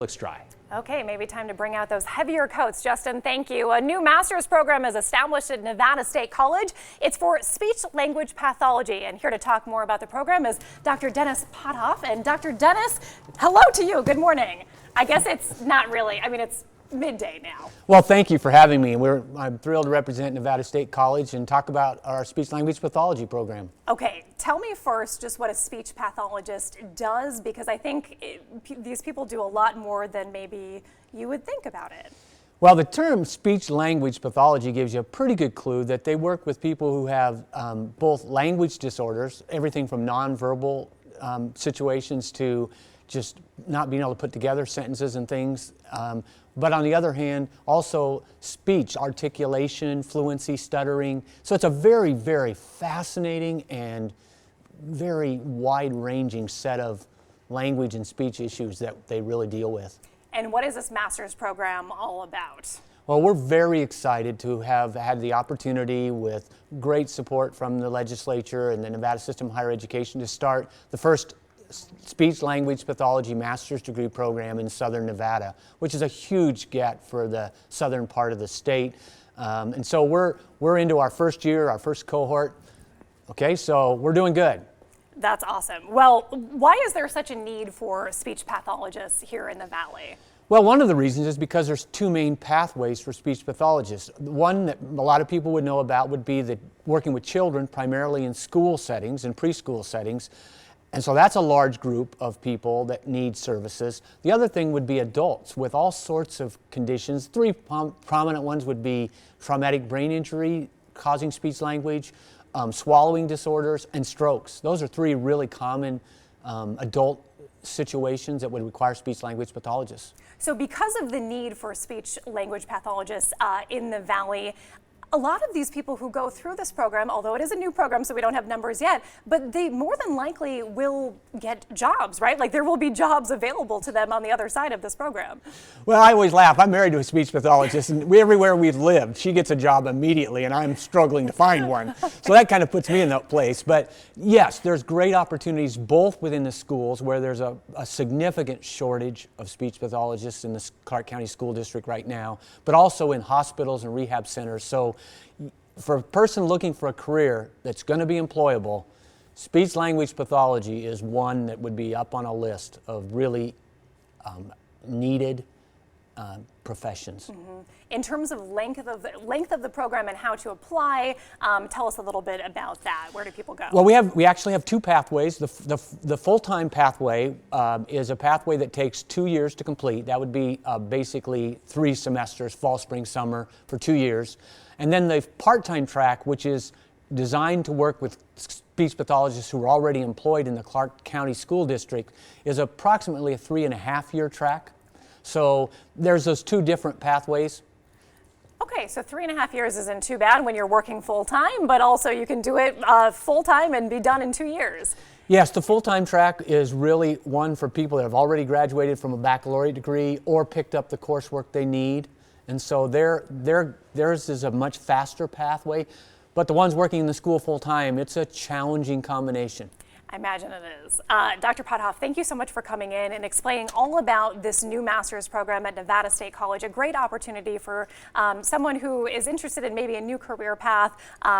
Looks dry. Okay, maybe time to bring out those heavier coats. Justin, thank you. A new master's program is established at Nevada State College. It's for speech-language pathology. And here to talk more about the program is Dr. Dennis Potthoff. And Dr. Dennis, hello to you. Good morning. I guess it's not really, it's midday now. Well, thank you for having me. I'm thrilled to represent Nevada State College and talk about our speech-language pathology program. Okay, tell me first just what a speech pathologist does, because I think these people do a lot more than maybe you would think about it. Well, the term speech-language pathology gives you a pretty good clue that they work with people who have both language disorders, everything from nonverbal situations to just not being able to put together sentences and things. But on the other hand, also speech, articulation, fluency, stuttering. So it's a very, very fascinating and very wide-ranging set of language and speech issues that they really deal with. And what is this master's program all about? Well, we're very excited to have had the opportunity, with great support from the legislature and the Nevada System of Higher Education, to start the first speech-language pathology master's degree program in Southern Nevada, which is a huge get for the southern part of the state. And so we're into our first year, our first cohort. Okay, so we're doing good. That's awesome. Well, why is there such a need for speech pathologists here in the Valley? Well, one of the reasons is because there's two main pathways for speech pathologists. One that a lot of people would know about would be the working with children, primarily in school settings and preschool settings. And so that's a large group of people that need services. The other thing would be adults with all sorts of conditions. Three prominent ones would be traumatic brain injury causing speech language, swallowing disorders, and strokes. Those are three really common adult situations that would require speech-language pathologists. So because of the need for speech-language pathologists in the Valley, a lot of these people who go through this program, although it is a new program, so we don't have numbers yet, but they more than likely will get jobs, right? Like there will be jobs available to them on the other side of this program. Well, I always laugh. I'm married to a speech pathologist, and everywhere we've lived, she gets a job immediately, and I'm struggling to find one. So that kind of puts me in that place. But yes, there's great opportunities both within the schools, where there's a significant shortage of speech pathologists in the Clark County School District right now, but also in hospitals and rehab centers. So for a person looking for a career that's going to be employable, speech-language pathology is one that would be up on a list of really needed professions. Mm-hmm. In terms of length of the program and how to apply, tell us a little bit about that. Where do people go? Well, we actually have two pathways. The full-time pathway is a pathway that takes 2 years to complete. That would be basically 3 semesters, fall, spring, summer, for 2 years. And then the part-time track, which is designed to work with speech pathologists who are already employed in the Clark County School District, is approximately a 3.5-year track. So there's those two different pathways. Okay, so 3.5 years isn't too bad when you're working full-time, but also you can do it full-time and be done in 2 years. Yes, the full-time track is really one for people that have already graduated from a baccalaureate degree or picked up the coursework they need. And so theirs is a much faster pathway. But the ones working in the school full-time, it's a challenging combination. I imagine it is. Dr. Potthoff, thank you so much for coming in and explaining all about this new master's program at Nevada State College. A great opportunity for someone who is interested in maybe a new career path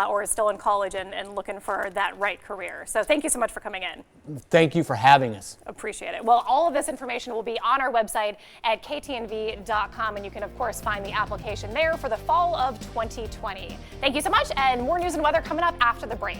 or is still in college and looking for that right career. So thank you so much for coming in. Thank you for having us. Appreciate it. Well, all of this information will be on our website at ktnv.com, and you can, of course, find the application there for the fall of 2020. Thank you so much, and more news and weather coming up after the break.